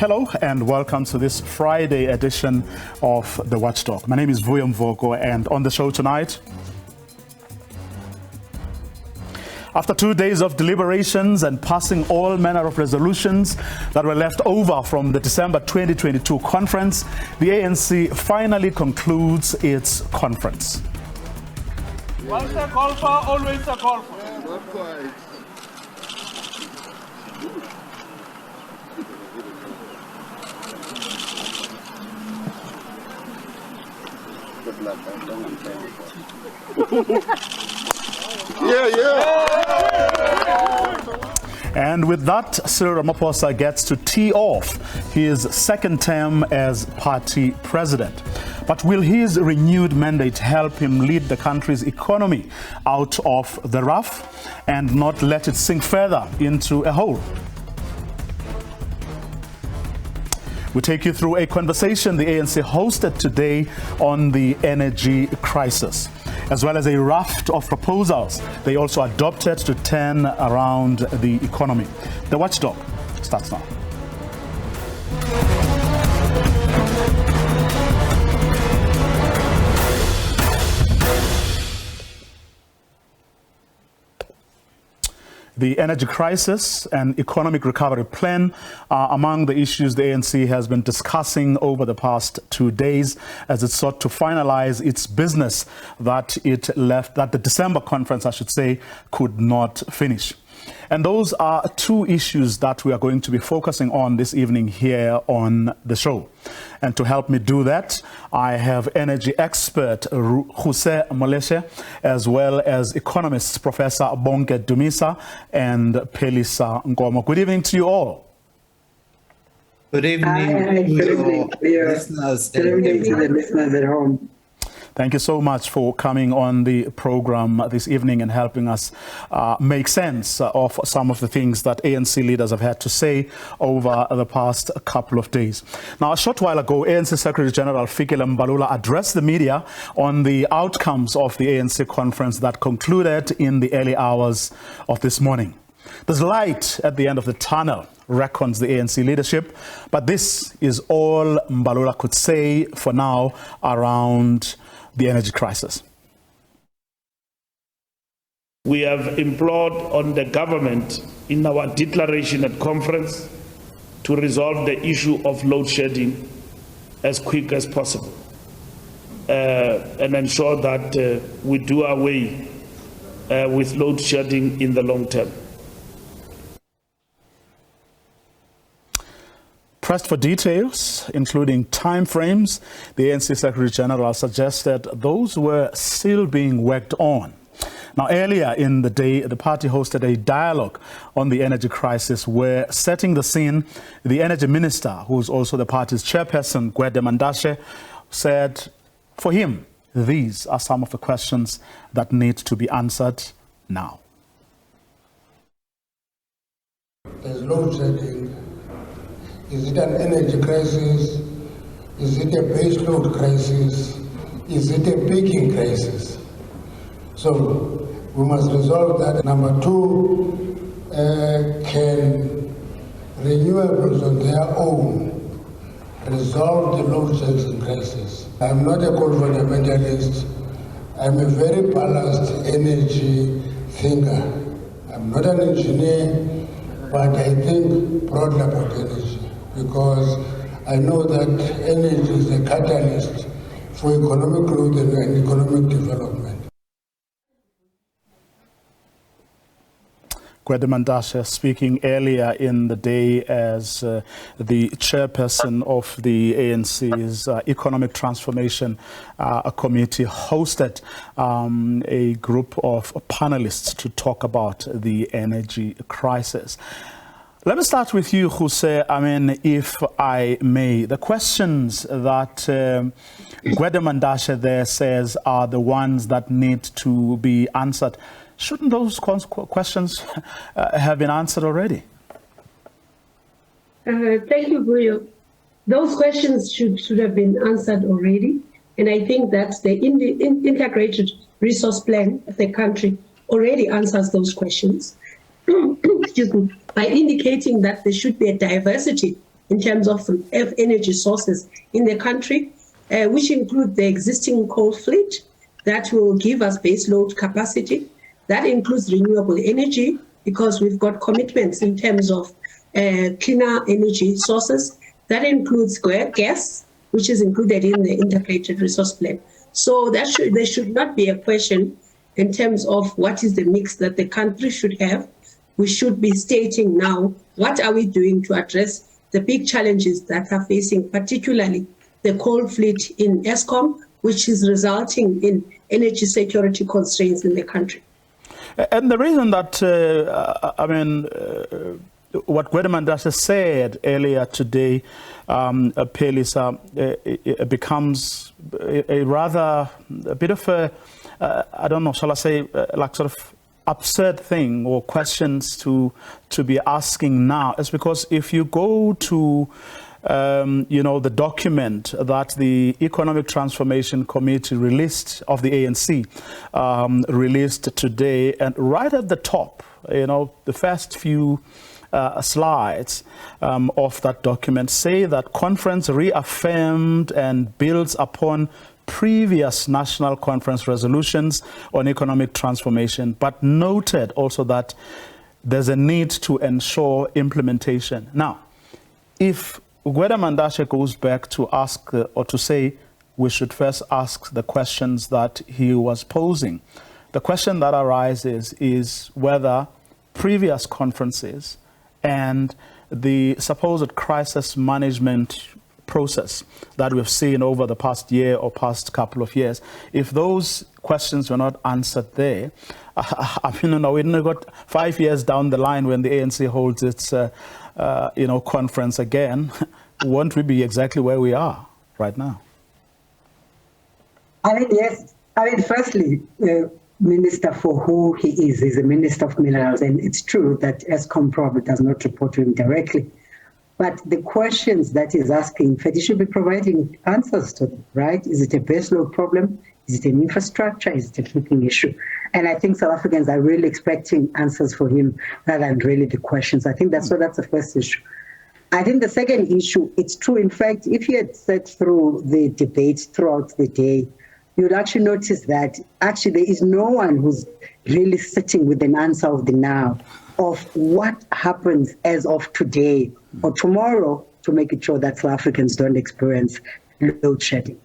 Hello and welcome to this Friday edition of the Watchdog. My name is Vuyo Mvoko, and on the show tonight, after 2 days of deliberations and passing all manner of resolutions that were left over from the December 2022 conference, the ANC finally concludes its conference. Once a golfer, always a golfer. And with that, Cyril Ramaphosa gets to tee off his second term as party president. But will his renewed mandate help him lead the country's economy out of the rough and not let it sink further into a hole? We take you through a conversation the ANC hosted today on the energy crisis, as well as a raft of proposals they also adopted to turn around the economy. The Watchdog starts now. The energy crisis and economic recovery plan are among the issues the ANC has been discussing over the past 2 days as it sought to finalize its business that the December conference, I should say, could not finish. And those are two issues that we are going to be focusing on this evening here on the show. And to help me do that, I have energy expert Jose Moleshe, as well as economists Professor Bonke Dumisa and Pelisa Ngomo. Good evening to you all. Good evening to your listeners. Good evening to the listeners at home. Thank you so much for coming on the program this evening and helping us make sense of some of the things that ANC leaders have had to say over the past couple of days. Now, a short while ago, ANC Secretary General Fiscal addressed the media on the outcomes of the ANC conference that concluded in the early hours of this morning. There's light at the end of the tunnel, reckons the ANC leadership, but this is all Mbalula could say for now around the energy crisis. We have implored on the government in our declaration at conference to resolve the issue of load shedding as quick as possible and ensure that we do away with load shedding in the long term. Pressed for details, including timeframes, the ANC Secretary General suggested those were still being worked on. Now, earlier in the day, the party hosted a dialogue on the energy crisis where, setting the scene, the energy minister, who's also the party's chairperson, Gwede Mandashe, said for him, these are some of the questions that need to be answered now. There's load shedding. Is it an energy crisis? Is it a base load crisis? Is it a peaking crisis? So we must resolve that. Number two, can renewables on their own resolve the load shedding crisis? I'm not a coal fundamentalist. I'm a very balanced energy thinker. I'm not an engineer, but I think broadly about energy, because I know that energy is a catalyst for economic growth and economic development. Gwede Mandashe speaking earlier in the day as the chairperson of the ANC's Economic Transformation Committee hosted a group of panelists to talk about the energy crisis. Let me start with you, Jose. I mean, if I may, the questions that Gwede Mandashe there says are the ones that need to be answered. Shouldn't those questions have been answered already? Thank you, Vuyo. Those questions should have been answered already. And I think that the integrated resource plan of the country already answers those questions. Excuse me, by indicating that there should be a diversity in terms of energy sources in the country, which include the existing coal fleet that will give us base load capacity. That includes renewable energy, because we've got commitments in terms of cleaner energy sources. That includes gas, which is included in the integrated resource plan. So there should not be a question in terms of what is the mix that the country should have. We should be stating now, what are we doing to address the big challenges that are facing, particularly the coal fleet in Eskom, which is resulting in energy security constraints in the country. And the reason that, what Gwede Mantashe said earlier today, Pelisa, it becomes a bit of a, I don't know, shall I say, like sort of absurd thing or questions to be asking now. Is because if you go to the document that the Economic Transformation Committee released of the ANC released today, and right at the top, the first few slides of that document say that conference reaffirmed and builds upon previous national conference resolutions on economic transformation, but noted also that there's a need to ensure implementation. Now, if Gwede Mantashe goes back to ask or to say we should first ask the questions that he was posing, the question that arises is whether previous conferences and the supposed crisis management process that we've seen over the past year or past couple of years, if those questions were not answered there, we've got 5 years down the line when the ANC holds its conference again, won't we be exactly where we are right now? Yes. Firstly, Minister for who he is a Minister of Minerals, and it's true that Eskom probably does not report to him directly. But the questions that he's asking, he should be providing answers to them, right? Is it a baseload problem? Is it an infrastructure? Is it a keeping issue? And I think South Africans are really expecting answers for him rather than really the questions. I think that's the first issue. I think the second issue, it's true. In fact, if you had sat through the debate throughout the day, you would actually notice that actually there is no one who's really sitting with an answer of the now of what happens as of today or tomorrow to make it sure that South Africans don't experience load shedding.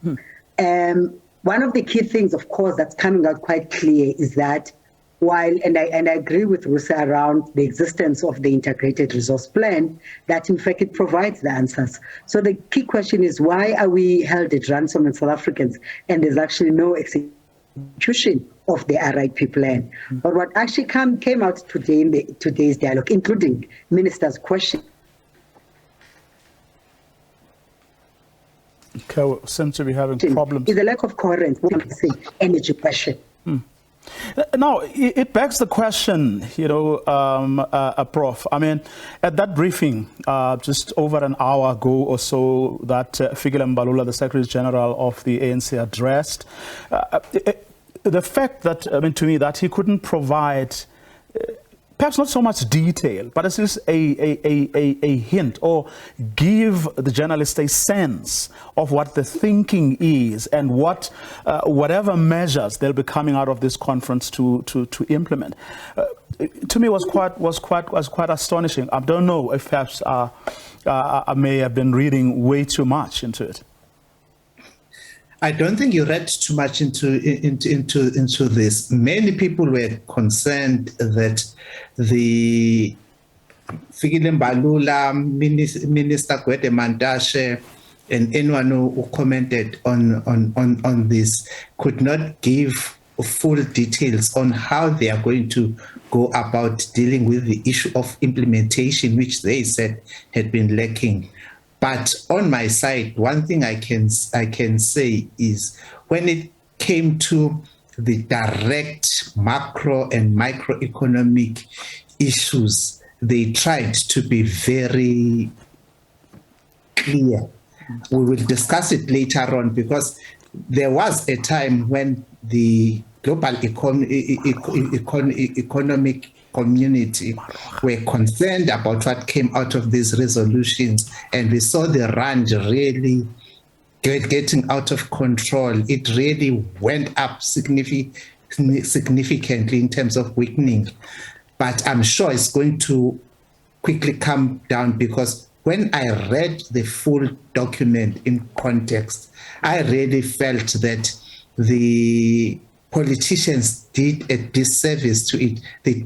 One of the key things, of course, that's coming out quite clear is that while, and I agree with Rusa around the existence of the integrated resource plan, that in fact it provides the answers. So the key question is, why are we held at ransom as South Africans and there's actually no execution of the RIP plan? But what actually came out today in today's dialogue, including Minister's question. Okay, seem to be having problems. Is the lack of coherence with the energy question. Now, it begs the question, Prof. I mean, at that briefing just over an hour ago or so that Fiscal Mbalula, the Secretary General of the ANC, addressed, the fact that, to me, that he couldn't provide perhaps not so much detail, but at least a hint, or give the journalist a sense of what the thinking is and what whatever measures they'll be coming out of this conference to implement. To me, was quite astonishing. I don't know if perhaps I may have been reading way too much into it. I don't think you read too much into this. Many people were concerned that the Fiscal Mbalula, Minister Gwede Mantashe, and anyone who commented on this could not give full details on how they are going to go about dealing with the issue of implementation, which they said had been lacking. But on my side, one thing I can say is when it came to the direct macro and microeconomic issues, they tried to be very clear. We will discuss it later on, because there was a time when the global economic community were concerned about what came out of these resolutions, and we saw the rand really getting out of control. It really went up significantly in terms of weakening. But I'm sure it's going to quickly come down, because when I read the full document in context, I really felt that the politicians did a disservice to it. The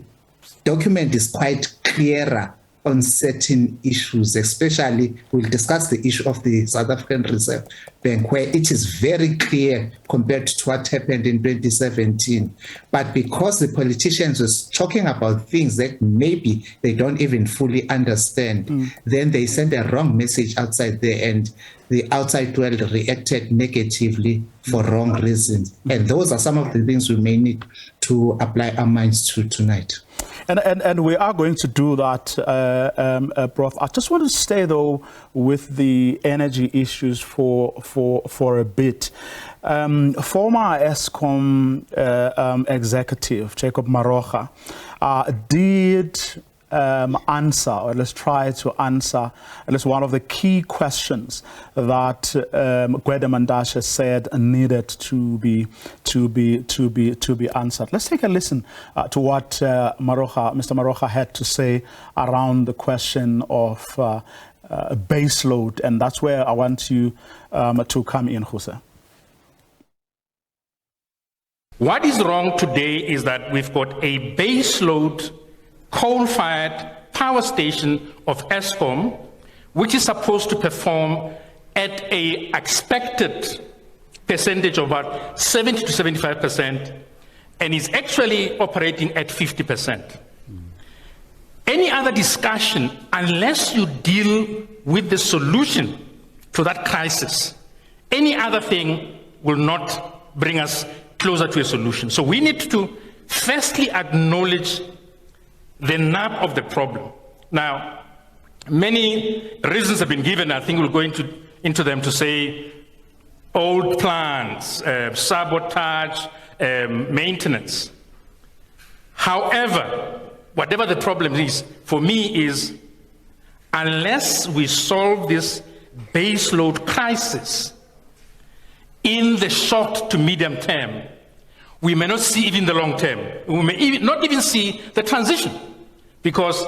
document is quite clearer on certain issues, especially we'll discuss the issue of the South African Reserve Bank, where it is very clear compared to what happened in 2017. But because the politicians were talking about things that maybe they don't even fully understand, then they sent a wrong message outside there, and the outside world reacted negatively for wrong reasons. And those are some of the things we may need to apply our minds to tonight. And we are going to do that, Prof. I just want to stay, though, with the energy issues for a bit. Former ESCOM executive, Jacob Maroga, did answer, or let's try to answer, at least one of the key questions that Gwede Mantashe said needed to be answered. Let's take a listen to what Mr. Maroga had to say around the question of base load, and that's where I want you to come in, Jose. What is wrong today is that we've got a base load coal-fired power station of ESCOM, which is supposed to perform at a expected percentage of about 70 to 75%, and is actually operating at 50%. Any other discussion, unless you deal with the solution to that crisis, any other thing will not bring us closer to a solution. So we need to firstly acknowledge the nub of the problem. Now, many reasons have been given. I think we'll go into them to say old plants, sabotage, maintenance. However, whatever the problem is, for me is, unless we solve this baseload crisis in the short to medium term, we may not see even the long term. We may not even see the transition. Because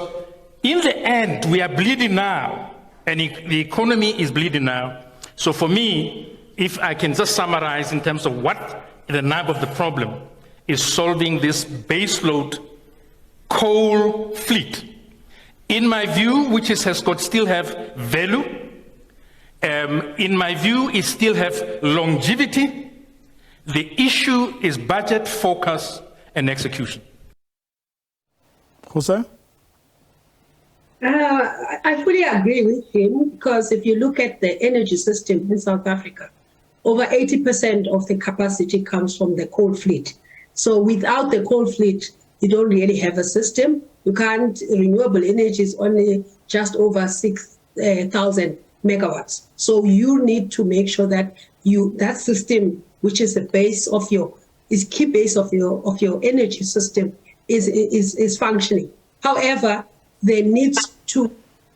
in the end, we are bleeding now, and the economy is bleeding now. So for me, if I can just summarize in terms of what the nub of the problem is, solving this baseload coal fleet. In my view, which still have value, in my view, it still have longevity. The issue is budget, focus, and execution. Jose? I fully agree with him, because if you look at the energy system in South Africa, over 80% of the capacity comes from the coal fleet. So without the coal fleet, you don't really have a system. You can't, renewable energy is only just over 6,000 megawatts. So you need to make sure that that system, which is the base of key base of your energy system, is functioning. However, there needs to,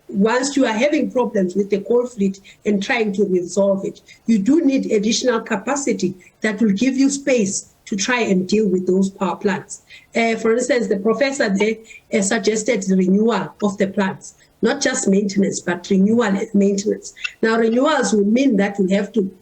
once you are having problems with the coal fleet and trying to resolve it, you do need additional capacity that will give you space to try and deal with those power plants. For instance, the professor there suggested the renewal of the plants, not just maintenance, but renewal and maintenance. Now, renewals will mean that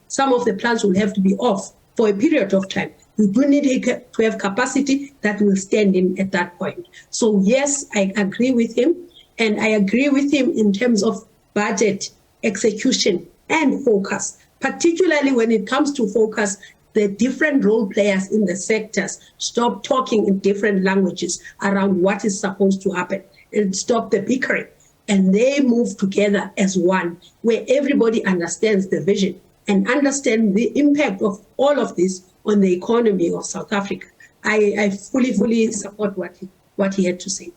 some of the plants will have to be off for a period of time. You do need to have capacity that will stand in at that point. So yes, I agree with him, and I agree with him in terms of budget, execution, and focus, particularly when it comes to focus. The different role players in the sectors stop talking in different languages around what is supposed to happen, and stop the bickering, and they move together as one, where everybody understands the vision and understand the impact of all of this on the economy of South Africa. I fully support what he had to say.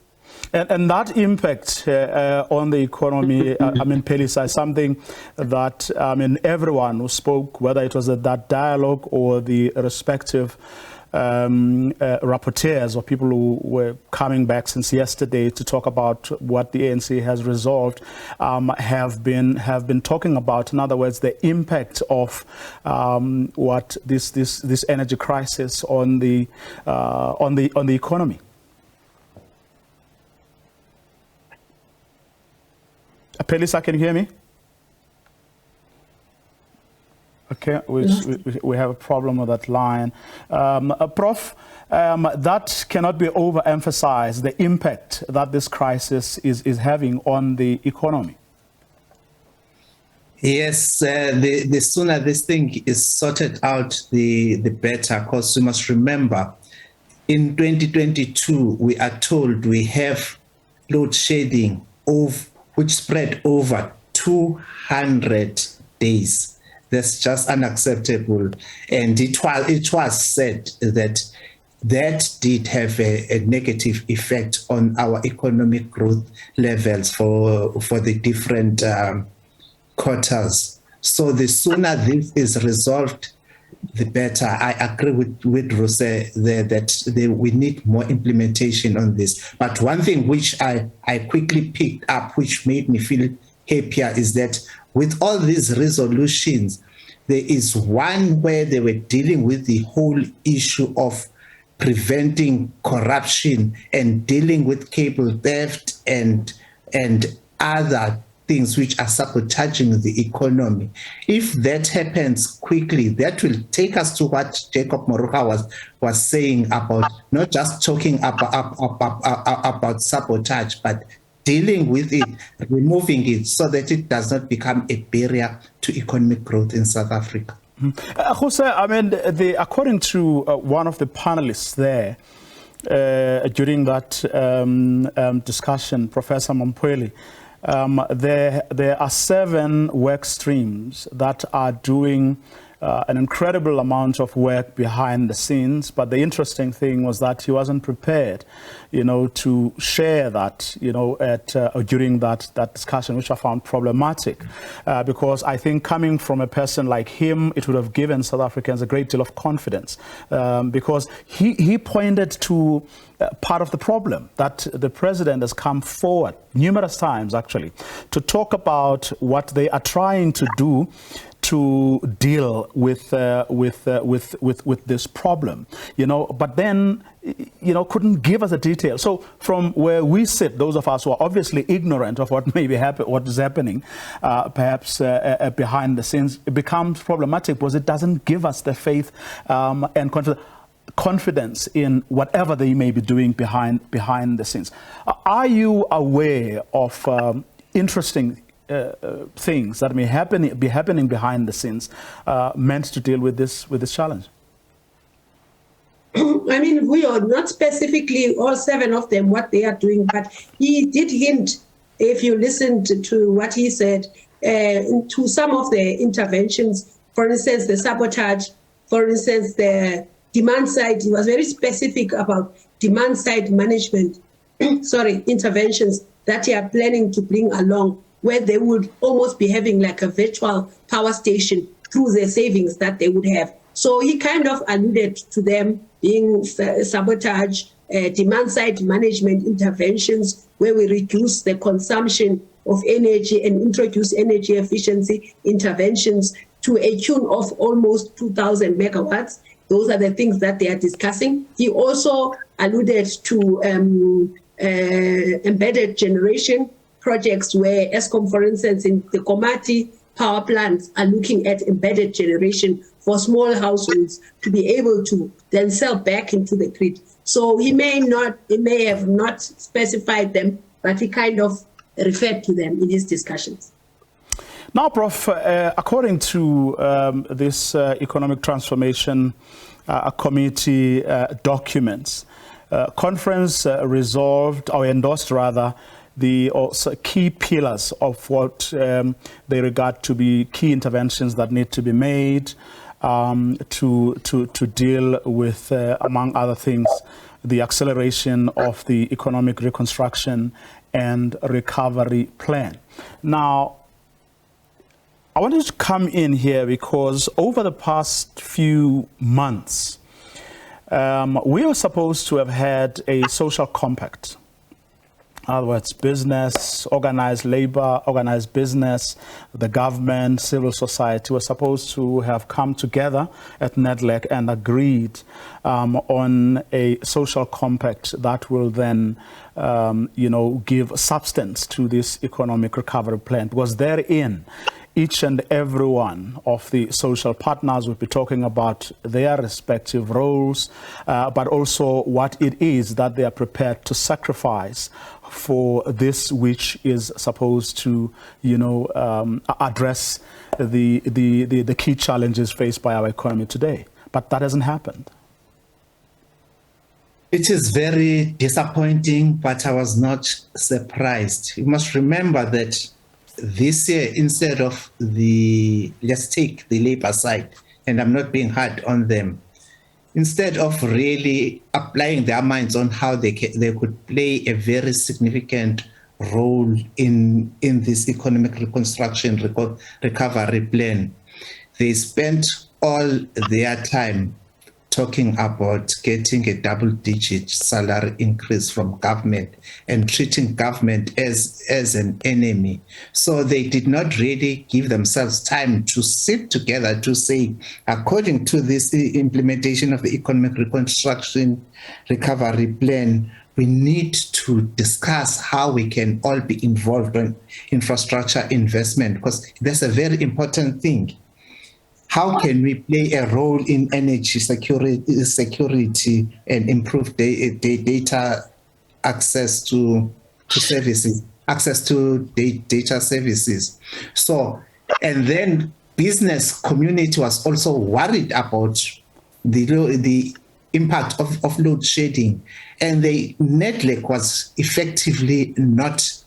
And that impact on the economy, Pelisa, is something that everyone who spoke, whether it was at that dialogue or the respective rapporteurs or people who were coming back since yesterday to talk about what the ANC has resolved have been talking about. In other words, the impact of what this energy crisis on the economy. Pelisa, can you hear me? Okay, we have a problem with that line. Prof, that cannot be overemphasized, the impact that this crisis is having on the economy. Yes, the sooner this thing is sorted out, the better, because we must remember, in 2022, we are told we have load shedding which spread over 200 days. That's just unacceptable. And it was said that did have a negative effect on our economic growth levels for the different quarters. So the sooner this is resolved, the better. I agree with Rose there that we need more implementation on this. But one thing which I quickly picked up, which made me feel happier, is that with all these resolutions, there is one where they were dealing with the whole issue of preventing corruption and dealing with cable theft and other things which are sabotaging the economy. If that happens quickly, that will take us to what Jacob Moruga was saying about not just talking about sabotage, but dealing with it, removing it so that it does not become a barrier to economic growth in South Africa. Jose, I mean, according to one of the panelists there during that discussion, Professor Mompweli, there are 7 work streams that are doing an incredible amount of work behind the scenes. But the interesting thing was that he wasn't prepared, to share that, during that discussion, which I found problematic, because I think coming from a person like him, it would have given South Africans a great deal of confidence, because he pointed to part of the problem, that the president has come forward numerous times, actually, to talk about what they are trying to do to deal with this problem, but then, couldn't give us a detail. So from where we sit, those of us who are obviously ignorant of what what is happening, perhaps behind the scenes, it becomes problematic because it doesn't give us the faith and confidence in whatever they may be doing behind the scenes. Are you aware of interesting things that may be happening behind the scenes, meant to deal with this challenge? I mean, we are not specifically all 7 of them what they are doing, but he did hint, if you listened to what he said, to some of the interventions. For instance, the sabotage. For instance, the demand side. He was very specific about demand side management. Interventions that he are planning to bring along, where they would almost be having like a virtual power station through the savings that they would have. So he kind of alluded to them being sabotage, demand-side management interventions, where we reduce the consumption of energy and introduce energy efficiency interventions to a tune of almost 2,000 megawatts. Those are the things that they are discussing. He also alluded to embedded generation projects where Eskom, for instance, in the Komati power plants are looking at embedded generation for small households to be able to then sell back into the grid. So he may have not specified them, but he kind of referred to them in his discussions. Now, Prof, according to this Economic Transformation Committee documents, conference resolved or endorsed rather the key pillars of what they regard to be key interventions that need to be made to deal with, among other things, the acceleration of the economic reconstruction and recovery plan. Now, I wanted to come in here because over the past few months, we are supposed to have had a social compact. In other words, business, organized labor, organized business, the government, civil society were supposed to have come together at NEDLAC and agreed on a social compact that will then, give substance to this economic recovery plan. Because therein, each and every one of the social partners will be talking about their respective roles, but also what it is that they are prepared to sacrifice for this which is supposed to, address the key challenges faced by our economy today. But that hasn't happened. It is very disappointing, but I was not surprised. You must remember that this year, instead of let's take the labor side, and I'm not being hard on them, instead of really applying their minds on how they could play a very significant role in this economic reconstruction recovery plan, they spent all their time talking about getting a double-digit salary increase from government and treating government as an enemy. So they did not really give themselves time to sit together to say, according to this implementation of the economic reconstruction recovery plan, we need to discuss how we can all be involved in infrastructure investment, because that's a very important thing. How can we play a role in energy security and improve data access to services, access to data services? So, and then business community was also worried about the impact of load shedding, and the NEDLAC was effectively not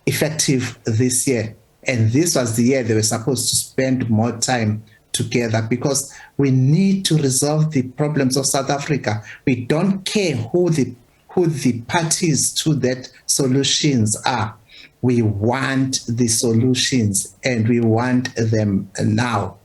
effective this year. And this was the year they were supposed to spend more time together, because we need to resolve the problems of South Africa. We don't care who the parties to that solutions are. We want the solutions, and we want them now.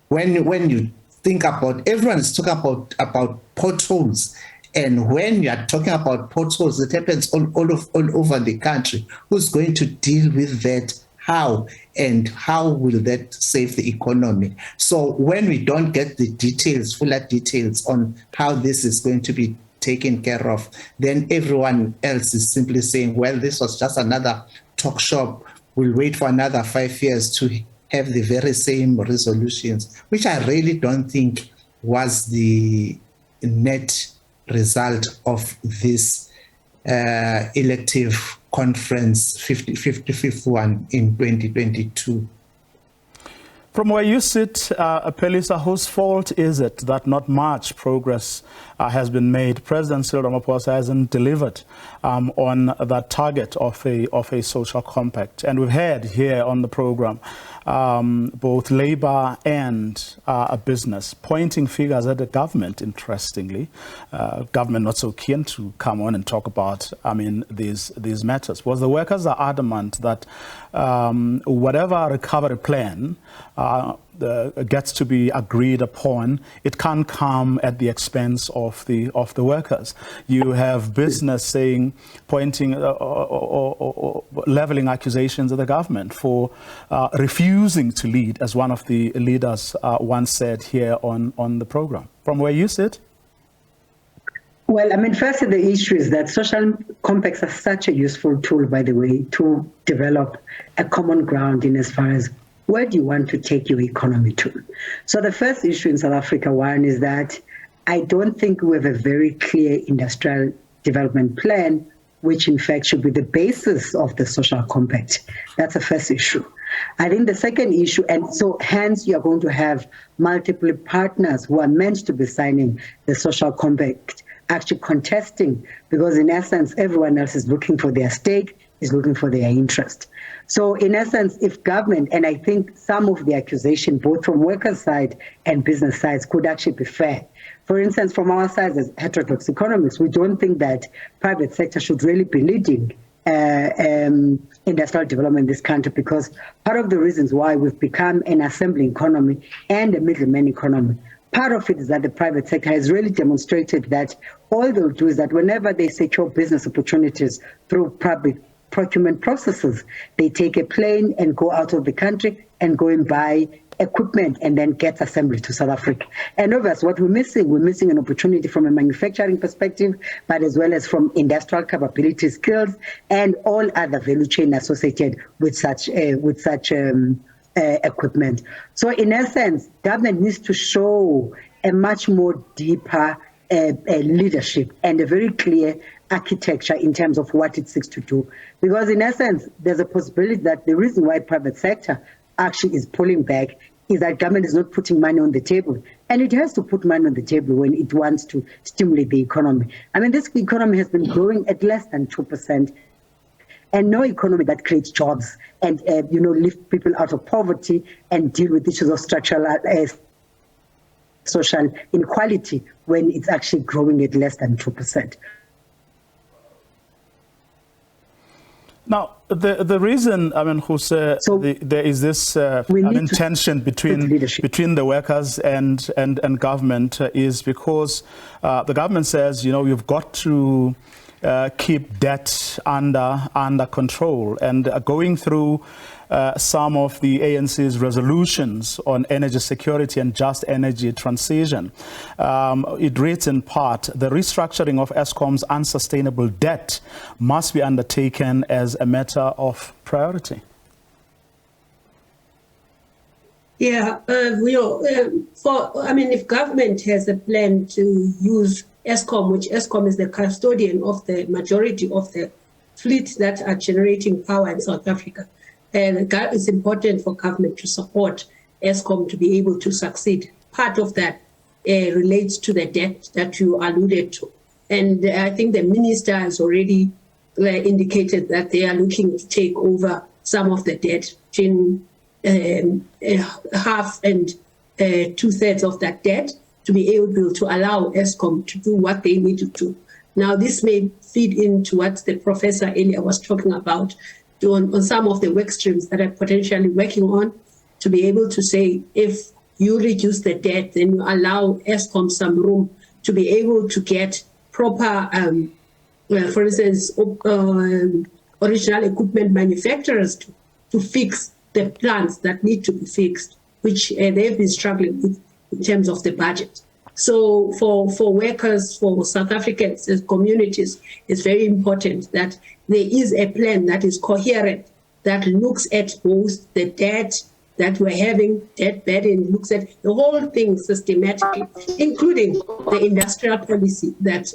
When you think about, everyone is talking about potholes. And when you are talking about potholes, it happens all over the country. Who's going to deal with that? How? And how will that save the economy? So when we don't get the details, fuller details on how this is going to be taken care of, then everyone else is simply saying, well, this was just another talk shop. We'll wait for another 5 years to have the very same resolutions, which I really don't think was the net result of this elective conference 55th one in 2022. From where you sit, Pelisa, whose fault is it that not much progress has been made? President Cyril Ramaphosa hasn't delivered on that target of a social compact. And we've had here on the program both labor and business pointing figures at the government, interestingly. Government not so keen to come on and talk about, these matters. Was the workers are adamant that whatever recovery plan gets to be agreed upon, it can't come at the expense of the workers. You have business saying, pointing or leveling accusations at the government for refusing to lead, as one of the leaders once said here on the program. From where you sit? Well, firstly, the issue is that social compacts are such a useful tool, by the way, to develop a common ground in as far as where do you want to take your economy to? So the first issue in South Africa, one, is that I don't think we have a very clear industrial development plan, which in fact should be the basis of the social compact. That's the first issue. I think the second issue, and so hence you're going to have multiple partners who are meant to be signing the social compact actually contesting, because in essence, everyone else is looking for their stake, is looking for their interest. So in essence, if government, and I think some of the accusation, both from workers' side and business sides, could actually be fair. For instance, from our side as heterodox economists, we don't think that private sector should really be leading industrial development in this country, because part of the reasons why we've become an assembly economy and a middleman economy part of it is that the private sector has really demonstrated that all they'll do is that whenever they secure business opportunities through public procurement processes, they take a plane and go out of the country and go and buy equipment and then get assembly to South Africa. And obviously what we're missing an opportunity from a manufacturing perspective, but as well as from industrial capability skills and all other value chain associated with such equipment. So in essence, government needs to show a much more deeper leadership and a very clear architecture in terms of what it seeks to do. Because in essence, there's a possibility that the reason why private sector actually is pulling back is that government is not putting money on the table. And it has to put money on the table when it wants to stimulate the economy. I mean, this economy has been growing at less than 2%. And no economy that creates jobs and, lift people out of poverty and deal with issues of structural social inequality when it's actually growing at less than 2%. Now, the reason, Jose, there is this tension between the workers and government is because the government says, you've got to keep debt under control, and going through some of the ANC's resolutions on energy security and just energy transition. It reads in part, the restructuring of Eskom's unsustainable debt must be undertaken as a matter of priority. Yeah, if government has a plan to use Eskom, which Eskom is the custodian of the majority of the fleet that are generating power in South Africa, and it's important for government to support Eskom to be able to succeed. Part of that relates to the debt that you alluded to. And I think the minister has already indicated that they are looking to take over some of the debt, between half and 2/3 of that debt, to be able to allow Eskom to do what they need to do. Now, this may feed into what the professor earlier was talking about, on some of the work streams that are potentially working on, to be able to say, if you reduce the debt, then you allow Eskom some room to be able to get proper, for instance, original equipment manufacturers to fix the plants that need to be fixed, which they've been struggling with in terms of the budget. So for workers, for South Africans as communities, it's very important that there is a plan that is coherent, that looks at both the debt that we're having, debt burden, looks at the whole thing systematically, including the industrial policy that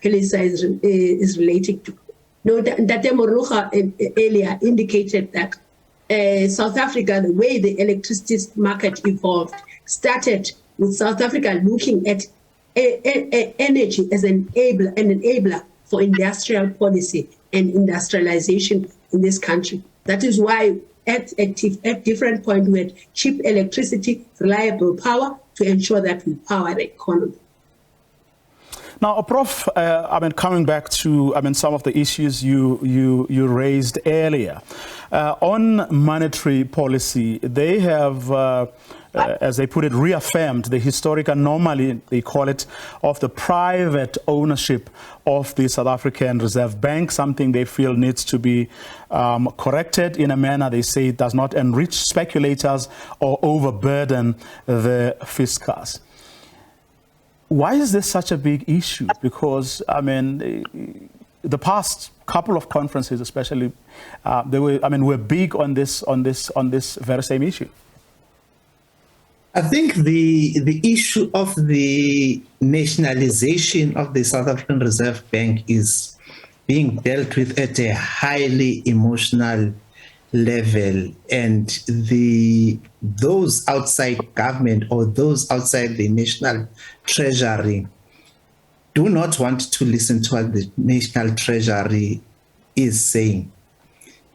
Kelisa is relating to. Date Moruga earlier indicated that South Africa, the way the electricity market evolved, started with South Africa looking at energy as an enabler for industrial policy and industrialization in this country. That is why at different points we had cheap electricity, reliable power to ensure that we power the economy. Now, Prof, coming back to some of the issues you raised earlier on monetary policy, they have, as they put it, reaffirmed the historic anomaly, they call it, of the private ownership of the South African Reserve Bank, something they feel needs to be corrected in a manner, they say, it does not enrich speculators or overburden the fiscus. Why is this such a big issue? Because, the past couple of conferences, especially, were big on this very same issue. I think the issue of the nationalization of the South African Reserve Bank is being dealt with at a highly emotional level, and those outside government or those outside the National Treasury do not want to listen to what the National Treasury is saying.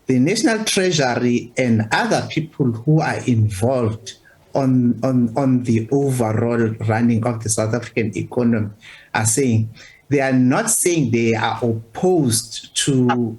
The National Treasury and other people who are involved on the overall running of the South African economy are saying, they are not saying they are opposed to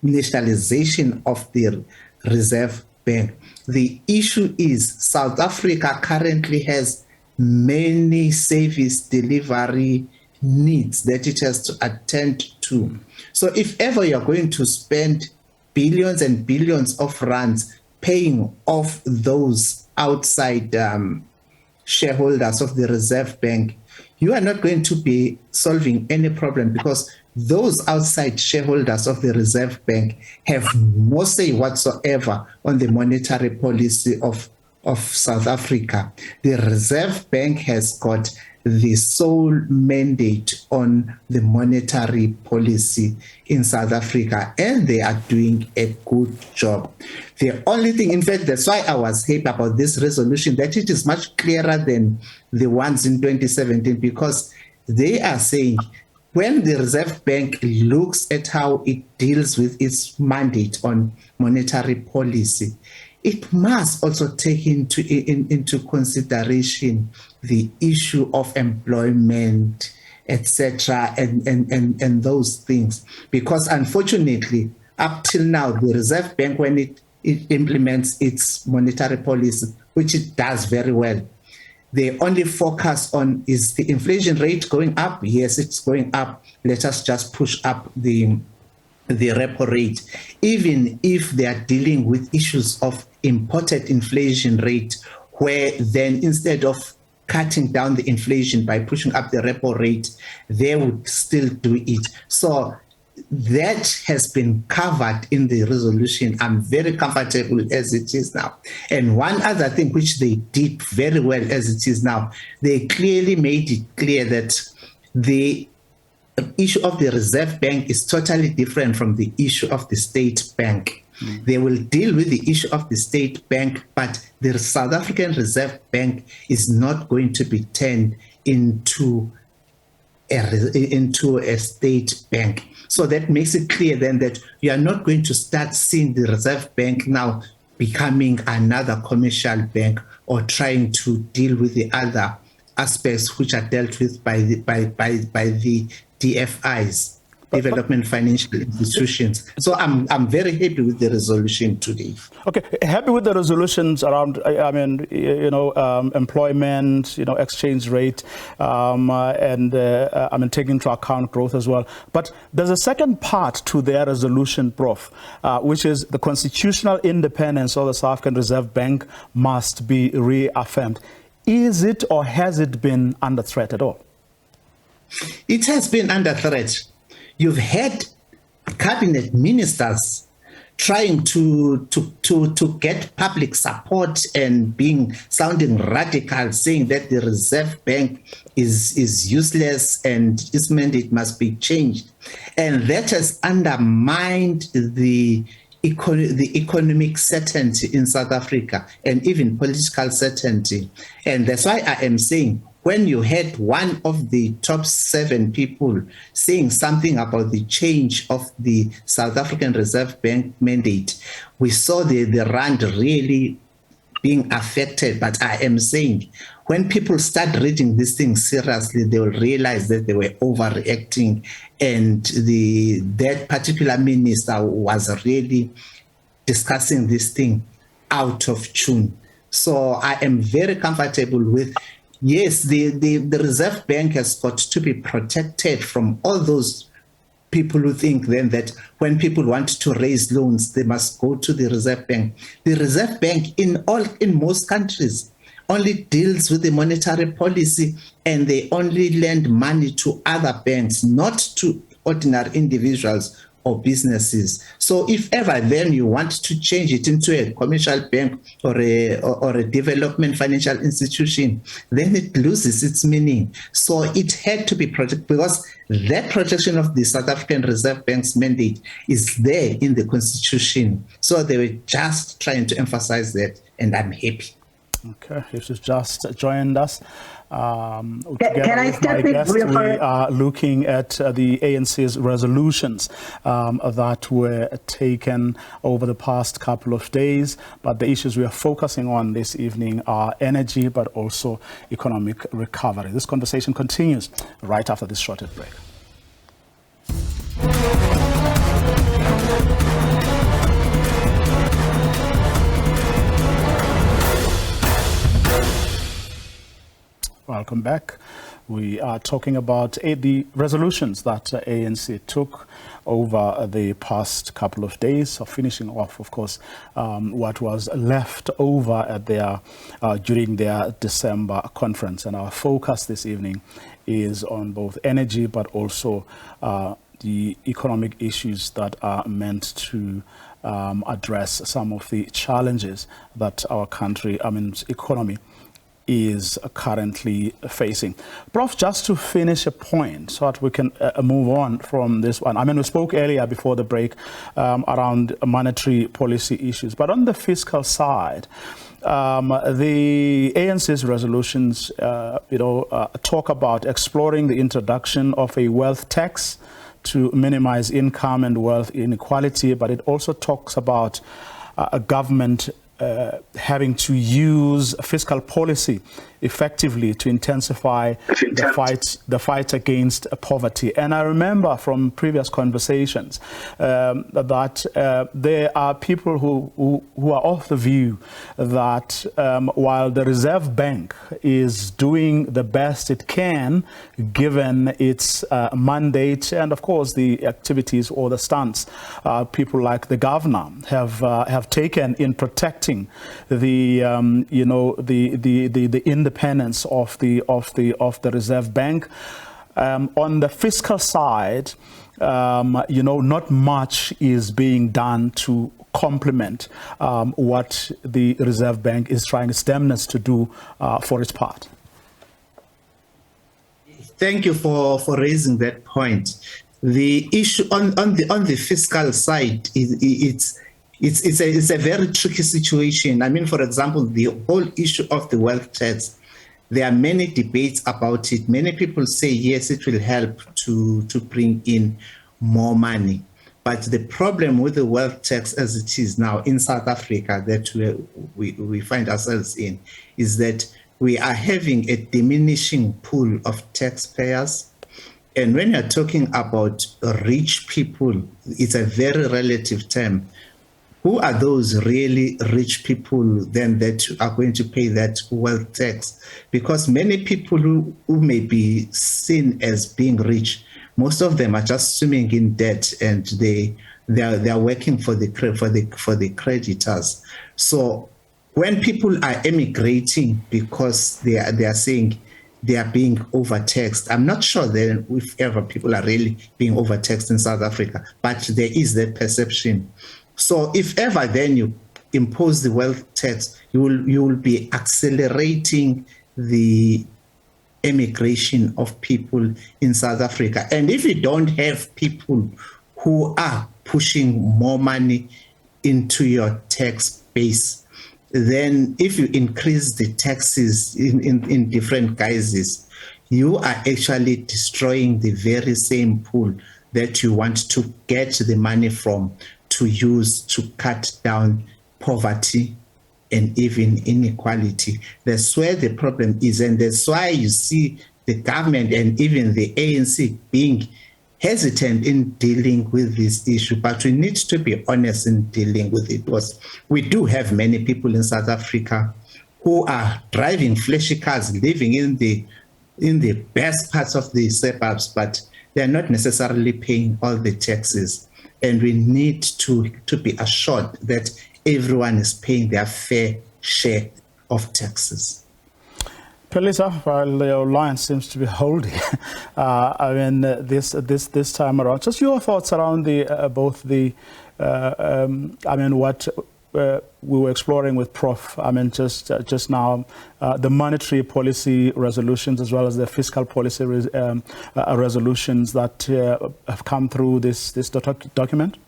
nationalization of the Reserve Bank. The issue is South Africa currently has many service delivery needs that it has to attend to. So if ever you're going to spend billions and billions of rands paying off those outside shareholders of the Reserve Bank, you are not going to be solving any problem, because those outside shareholders of the Reserve Bank have no say whatsoever on the monetary policy of South Africa. The Reserve Bank has got the sole mandate on the monetary policy in South Africa, and they are doing a good job. The only thing, in fact, that's why I was happy about this resolution, that it is much clearer than the ones in 2017, because they are saying when the Reserve Bank looks at how it deals with its mandate on monetary policy, it must also take into consideration the issue of employment, etc., and those things. Because unfortunately, up till now, the Reserve Bank, when it implements its monetary policy, which it does very well, they only focus on, is the inflation rate going up? Yes, it's going up. Let us just push up the repo rate, even if they are dealing with issues of imported inflation rate, where then instead of cutting down the inflation by pushing up the repo rate, they would still do it. So that has been covered in the resolution. I'm very comfortable as it is now. And one other thing which they did very well as it is now, they clearly made it clear that the issue of the Reserve Bank is totally different from the issue of the State Bank. They will deal with the issue of the State Bank, but the South African Reserve Bank is not going to be turned into a state bank. So that makes it clear then that you are not going to start seeing the Reserve Bank now becoming another commercial bank or trying to deal with the other aspects which are dealt with by the DFIs, development financial institutions. So I'm very happy with the resolution today. Okay, happy with the resolutions around, employment, exchange rate, and taking into account growth as well. But there's a second part to their resolution, Prof, which is the constitutional independence of the South African Reserve Bank must be reaffirmed. Is it or has it been under threat at all? It has been under threat. You've had cabinet ministers trying to get public support and sounding radical, saying that the Reserve Bank is useless and its mandate must be changed. And that has undermined the economic certainty in South Africa and even political certainty. And that's why I am saying, when you had one of the top 7 people saying something about the change of the South African Reserve Bank mandate, we saw the rand really being affected. But I am saying, when people start reading these things seriously, they will realize that they were overreacting, and that particular minister was really discussing this thing out of tune. So I am very comfortable with, yes, the Reserve Bank has got to be protected from all those people who think then that when people want to raise loans, they must go to the Reserve Bank. The Reserve Bank in most countries only deals with the monetary policy, and they only lend money to other banks, not to ordinary individuals or businesses. So if ever then you want to change it into a commercial bank or a development financial institution, then it loses its meaning. So it had to be protected, because that protection of the South African Reserve Bank's mandate is there in the Constitution. So they were just trying to emphasize that, and I'm happy. Okay, if you've just joined us, can I step in? We are looking at the ANC's resolutions that were taken over the past couple of days. But the issues we are focusing on this evening are energy, but also economic recovery. This conversation continues right after this short break. Welcome back. We are talking about the resolutions that ANC took over the past couple of days, of finishing off, of course, what was left over at during their December conference. And our focus this evening is on both energy, but also the economic issues that are meant to address some of the challenges that our country, economy, is currently facing. Prof, just to finish a point so that we can move on from this one. We spoke earlier before the break around monetary policy issues, but on the fiscal side, the ANC's resolutions, talk about exploring the introduction of a wealth tax to minimize income and wealth inequality, but it also talks about a government having to use fiscal policy effectively to intensify the fight against poverty. And I remember from previous conversations that there are people who are of the view that while the Reserve Bank is doing the best it can, given its mandate and of course the activities or the stance people like the governor have taken in protecting the the independence of the Reserve Bank. On the fiscal side, not much is being done to complement what the Reserve Bank is trying its damnness to do for its part. Thank you for raising that point. The issue on the fiscal side it's a very tricky situation. For example, the whole issue of the wealth tax, there are many debates about it. Many people say, yes, it will help to bring in more money. But the problem with the wealth tax as it is now in South Africa that we find ourselves in is that we are having a diminishing pool of taxpayers. And when you're talking about rich people, it's a very relative term. Who are those really rich people then that are going to pay that wealth tax? Because many people who may be seen as being rich, most of them are just swimming in debt, and they are working for the creditors. So when people are emigrating because they are saying they are being overtaxed, I'm not sure then if ever people are really being overtaxed in South Africa, but there is that perception. So if ever then you impose the wealth tax, you will be accelerating the emigration of people in South Africa. And if you don't have people who are pushing more money into your tax base, then if you increase the taxes in different guises, you are actually destroying the very same pool that you want to get the money from to use to cut down poverty and even inequality. That's where the problem is, and that's why you see the government and even the ANC being hesitant in dealing with this issue. But we need to be honest in dealing with it, because we do have many people in South Africa who are driving flashy cars, living in the best parts of the suburbs, but they're not necessarily paying all the taxes. And we need to be assured that everyone is paying their fair share of taxes. Pelisa, while your line seems to be holding, this time around, just your thoughts around what we were exploring with Prof. Just now, the monetary policy resolutions as well as the fiscal policy resolutions that have come through this document.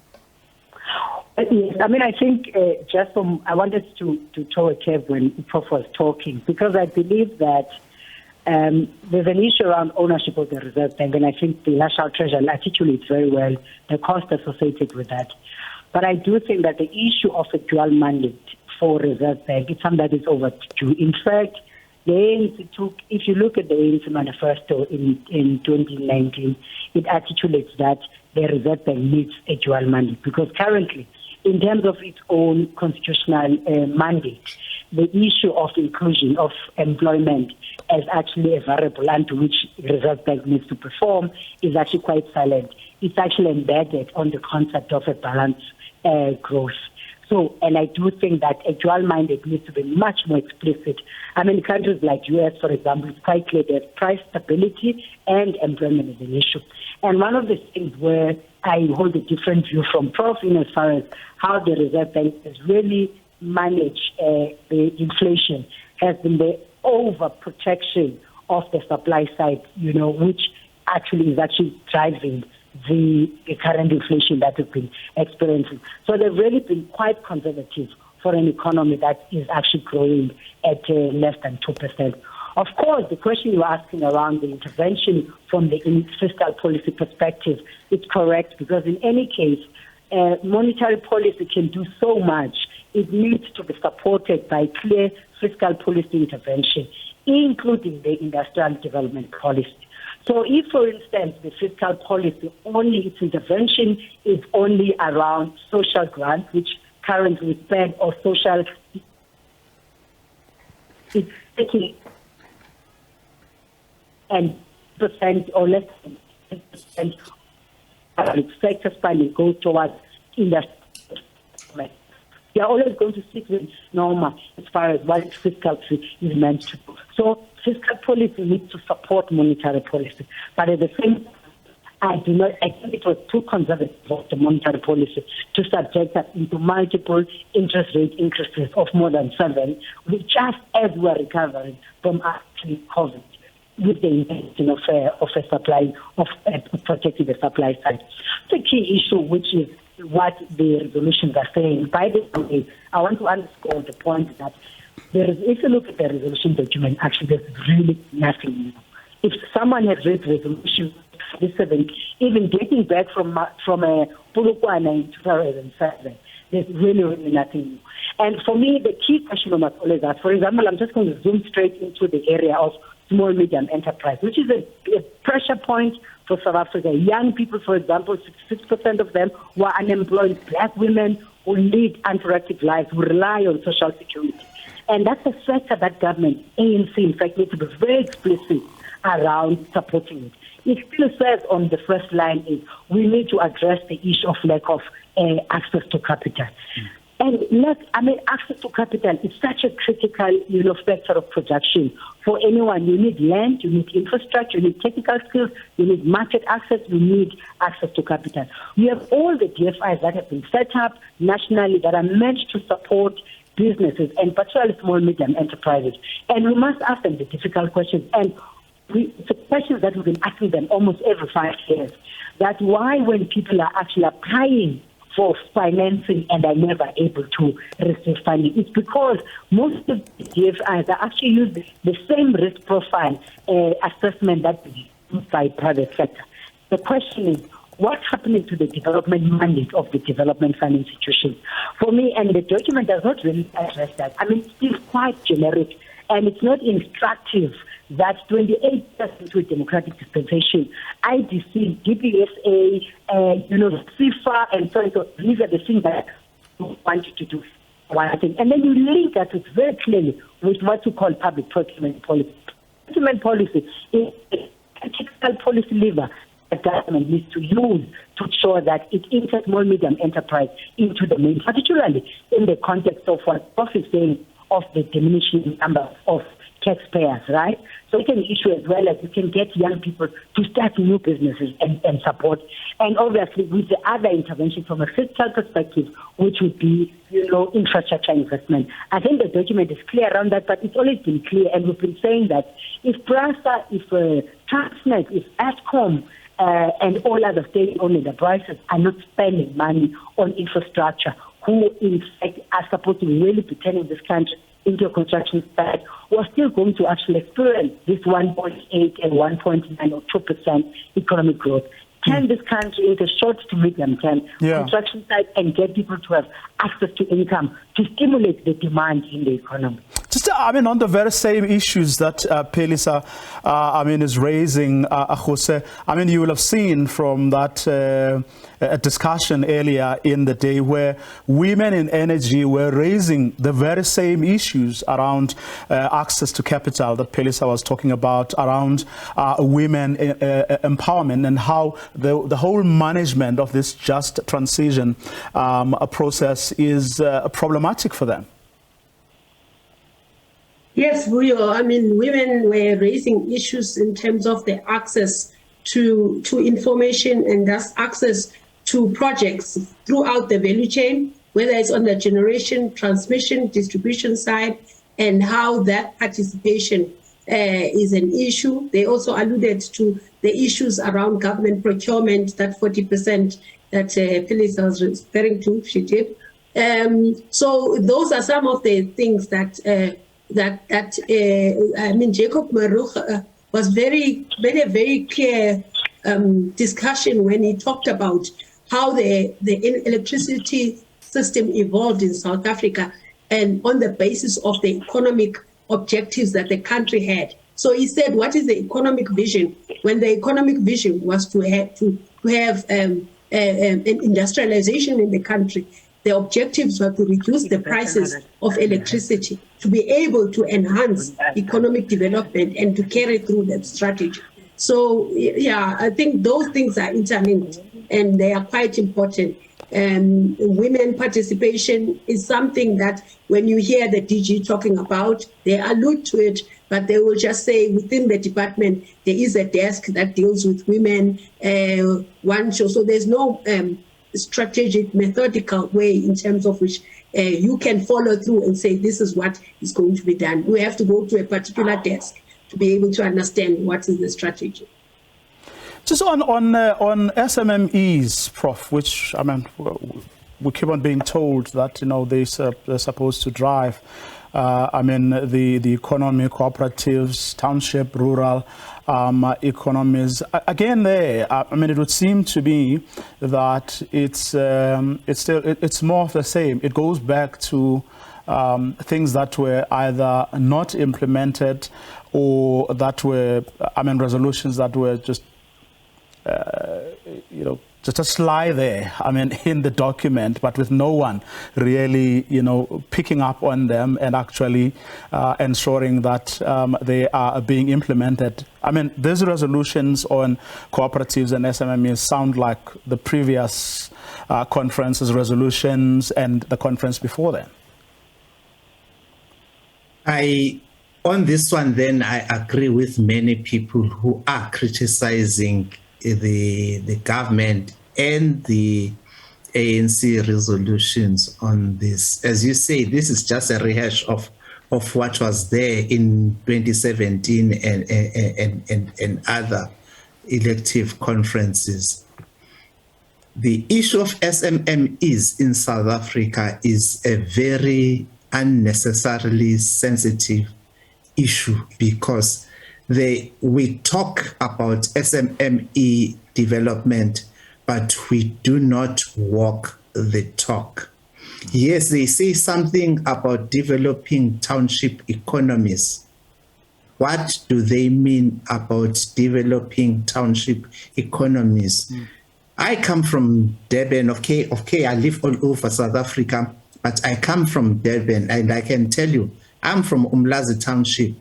Yes, I think I wanted to throw a curve when Prof was talking, because I believe that there's an issue around ownership of the Reserve Bank, and I think the National Treasury articulates very well the cost associated with that. But I do think that the issue of a dual mandate for Reserve Bank is something that is overdue. In fact, the ANC if you look at the ANC manifesto in 2019, it articulates that the Reserve Bank needs a dual mandate, because currently, in terms of its own constitutional mandate, the issue of inclusion of employment as actually a variable under which Reserve Bank needs to perform is actually quite silent. It's actually embedded on the concept of a balanced growth. So, and I do think that a dual-minded needs to be much more explicit. I mean, countries like US, for example, it's quite clear that price stability and employment is an issue. And one of the things where I hold a different view from Prof in as far as how the Reserve Bank has really managed the inflation has been the overprotection of the supply side, which actually is actually driving the current inflation that we've been experiencing. So they've really been quite conservative for an economy that is actually growing at less than 2%. Of course, the question you're asking around the intervention from the fiscal policy perspective is correct, because in any case, monetary policy can do so much. It needs to be supported by clear fiscal policy intervention, including the industrial development policy. So if, for instance, the fiscal policy, only its intervention is only around social grants, which currently we spend, or social, it's taking and percent or less than 10% public sector spending goes towards industry. They are always going to stick with normal as far as what fiscal policy is meant to do. So fiscal policy needs to support monetary policy, but at the same time, I think it was too conservative of the monetary policy to subject us into multiple interest rate increases of more than 7, just as we are recovering from actually COVID, with the intention of protecting the supply side. The key issue, which is what the resolutions are saying. By the way, I want to underscore the point that if you look at the resolution document, actually there's really nothing new. If someone had read resolution 7, even dating back from Polokwane in 2007, there's really nothing new. And for me, the key question we must always ask, for example, I'm just going to zoom straight into the area of small, medium enterprise, which is a pressure point for South Africa. Young people, for example, 66% of them were unemployed, black women who lead unproductive lives, who rely on social security. And that's a sector that government, ANC, in fact, needs to be very explicit around supporting it. It still says on the first line is we need to address the issue of lack of access to capital. And access to capital is such a critical, factor of production for anyone. You need land, you need infrastructure, you need technical skills, you need market access, you need access to capital. We have all the DFIs that have been set up nationally that are meant to support businesses and particularly small, medium enterprises. And we must ask them the difficult questions. And the questions that we've been asking them almost every 5 years, that why when people are actually applying for financing and are never able to receive funding, it's because most of the DFIs are actually using the same risk profile assessment that is used by private sector. The question is, what's happening to the development mandate of the development fund institutions? For me, and the document does not really address that. It's still quite generic, and it's not instructive that 28 years into a democratic dispensation, IDC, DPSA, FIFA, and so on, so these are the things that we want you to do. One thing. And then you link that very clearly with what you call public procurement policy. Procurement policy is a critical policy lever the government needs to use to ensure that it insert small, medium enterprise into the main, particularly in the context of what Prof is saying of the diminishing number of taxpayers, right? So it's an issue as well as you can get young people to start new businesses and support. And obviously with the other intervention from a fiscal perspective, which would be, infrastructure investment. I think the document is clear around that, but it's always been clear. And we've been saying that if PRASA, if Transnet, if Eskom, and all other state-owned enterprises are not spending money on infrastructure, who in fact are supposed to really be turning this country into a construction site, we're still going to actually experience this 1.8 and 1.9 or 2% economic growth. Turn this country into short to medium term construction site and get people to have access to income to stimulate the demand in the economy. Just Just, on the very same issues that Pelisa, is raising, Jose, you will have seen from that a discussion earlier in the day where women in energy were raising the very same issues around access to capital that Pelisa was talking about, around women empowerment, and how the whole management of this just transition process is problematic for them. Yes, women were raising issues in terms of the access to information and thus access to projects throughout the value chain, whether it's on the generation, transmission, distribution side, and how that participation is an issue. They also alluded to the issues around government procurement, that 40% that Phyllis was referring to, she did. So those are some of the things that Jacob Marooch was made a very clear discussion when he talked about how the electricity system evolved in South Africa and on the basis of the economic objectives that the country had. So he said, what is the economic vision? When the economic vision was to have an industrialization in the country, the objectives were to reduce the prices of electricity, to be able to enhance economic development and to carry through that strategy. So, yeah, I think those things are interlinked and they are quite important. Women participation is something that when you hear the DG talking about, they allude to it, but they will just say within the department, there is a desk that deals with women, so there's no strategic, methodical way in terms of which you can follow through and say, this is what is going to be done. We have to go to a particular desk to be able to understand what is the strategy. Just on SMMEs, Prof, which, we keep on being told that, they're supposed to drive, the economy, cooperatives, township, rural economies. Again, there, it would seem to be that it's more of the same. It goes back to things that were either not implemented or that were, resolutions that were just just lie there, in the document, but with no one really, picking up on them and actually ensuring that they are being implemented. These resolutions on cooperatives and SMMEs sound like the previous conference's resolutions and the conference before then. On this one, then, I agree with many people who are criticizing the government and the ANC resolutions on this. As you say, this is just a rehash of what was there in 2017 and other elective conferences. The issue of SMMEs in South Africa is a very unnecessarily sensitive issue because we talk about SMME development, but we do not walk the talk. Yes, they say something about developing township economies. What do they mean about developing township economies? I come from Durban. Okay, I live all over South Africa, but I come from Durban, and I can tell you, I'm from Umlazi Township.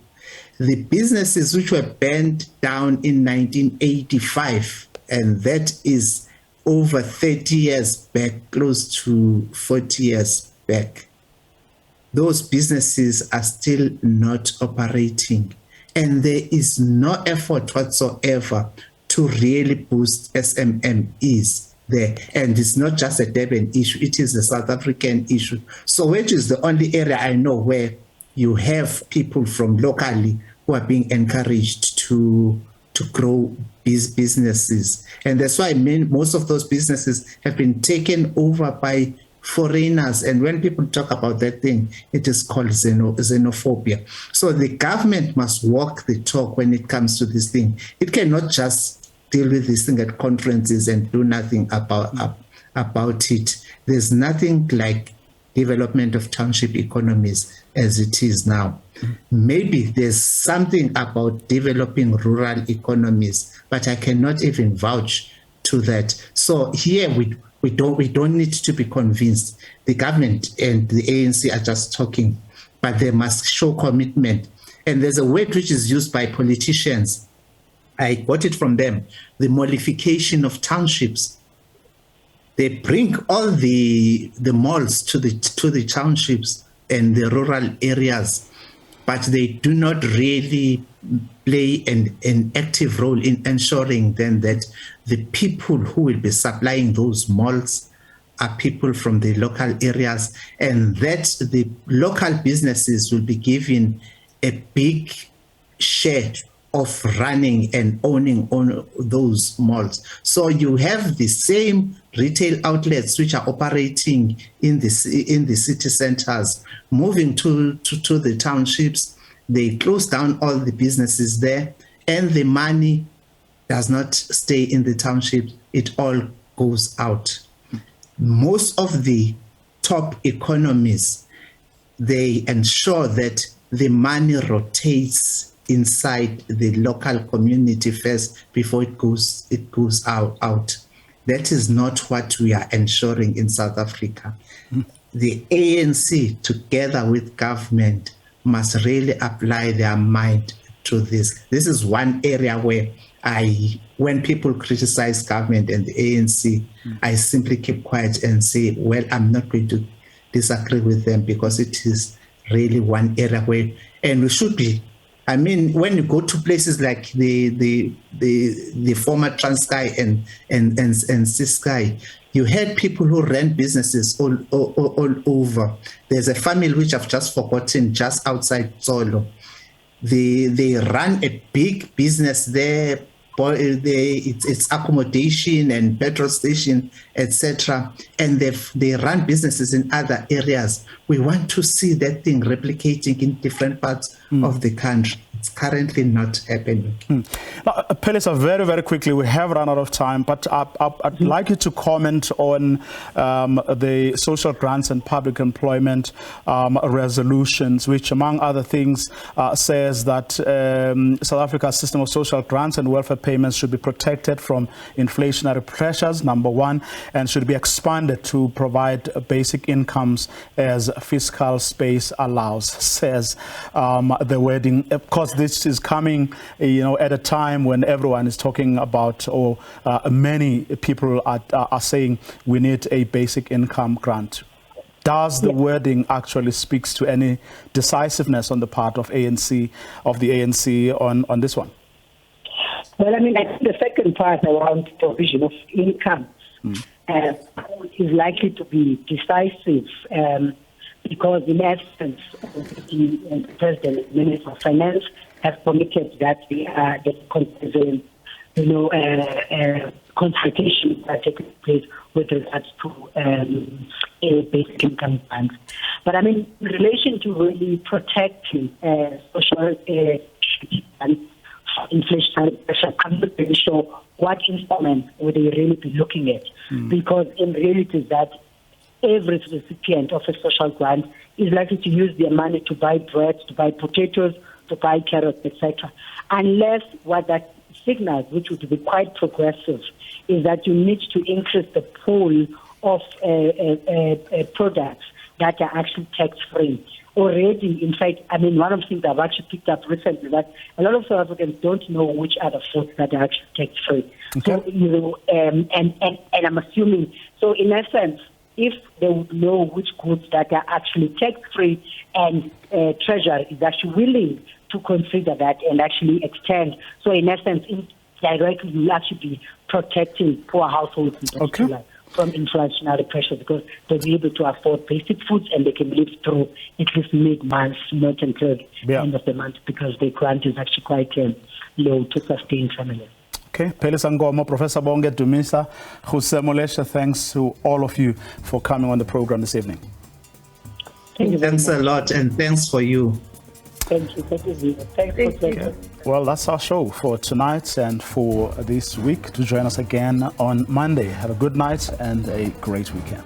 The businesses which were burned down in 1985, and that is over 30 years back, close to 40 years back, those businesses are still not operating. And there is no effort whatsoever to really boost SMMEs there. And it's not just a Durban issue, it is a South African issue. So which is the only area I know where you have people from locally who are being encouraged to grow these businesses. And that's why most of those businesses have been taken over by foreigners. And when people talk about that thing, it is called xenophobia. So the government must walk the talk when it comes to this thing. It cannot just deal with this thing at conferences and do nothing about it. There's nothing like development of township economies as it is now. Maybe there's something about developing rural economies, but I cannot even vouch to that. So here we don't need to be convinced. The government and the ANC are just talking, but they must show commitment. And there's a word which is used by politicians. I got it from them, the modification of townships. They bring all the malls to the townships and the rural areas, but they do not really play an active role in ensuring then that the people who will be supplying those malls are people from the local areas, and that the local businesses will be given a big share of running and owning on those malls. So you have the same retail outlets which are operating in the city centers, moving to the townships. They close down all the businesses there, and the money does not stay in the townships. It all goes out. Most of the top economies, they ensure that the money rotates inside the local community first before it goes out. That is not what we are ensuring in South Africa. The ANC, together with government, must really apply their mind to this. This is one area where when people criticize government and the ANC, I simply keep quiet and say, well, I'm not going to disagree with them, because it is really one area where, and we should be. I mean, when you go to places like the former Transkei and Ciskei, you had people who ran businesses all over. There's a family which I've just forgotten, just outside Zolo. They run a big business there. It's accommodation and petrol station, etc. And they run businesses in other areas. We want to see that thing replicating in different parts of the country. It's currently not happening. Now, Pelisa, very, very quickly, we have run out of time, but I'd like you to comment on the social grants and public employment resolutions, which, among other things, says that South Africa's system of social grants and welfare payments should be protected from inflationary pressures, number one, and should be expanded to provide basic incomes as fiscal space allows, says the wording. Of course, this is coming, at a time when everyone is talking about, or many people are saying we need a basic income grant. Does the wording actually speaks to any decisiveness on the part of the ANC on this one? Well, I mean, I think the second part around provision of income is likely to be decisive. Because in essence, the President and Minister of Finance have committed that consultation that taking place with regards to a basic income grant. But I mean, in relation to really protecting social and inflationary pressure, I'm not really sure what instrument would they really be looking at, because in reality that every recipient of a social grant is likely to use their money to buy bread, to buy potatoes, to buy carrots, etc. Unless what that signals, which would be quite progressive, is that you need to increase the pool of products that are actually tax-free. Already, in fact, I mean, one of the things I've actually picked up recently that a lot of South Africans don't know which are the foods that are actually tax-free. Okay. So, and I'm assuming, so in essence, if they would know which goods that are actually tax-free, and Treasury is actually willing to consider that and actually extend. So in essence, indirectly, you'll actually be protecting poor households in particular from inflationary pressure, because they'll be able to afford basic foods and they can live through at least mid-month, not until the end of the month, because the grant is actually quite low to sustain families. Okay, Pelisa Ngomo, Professor Bonge Dumisa, Jose Molesha, thanks to all of you for coming on the program this evening. Thanks a lot, and thanks for you. Thank you. Thanks for okay. Well, that's our show for tonight and for this week. To join us again on Monday. Have a good night and a great weekend.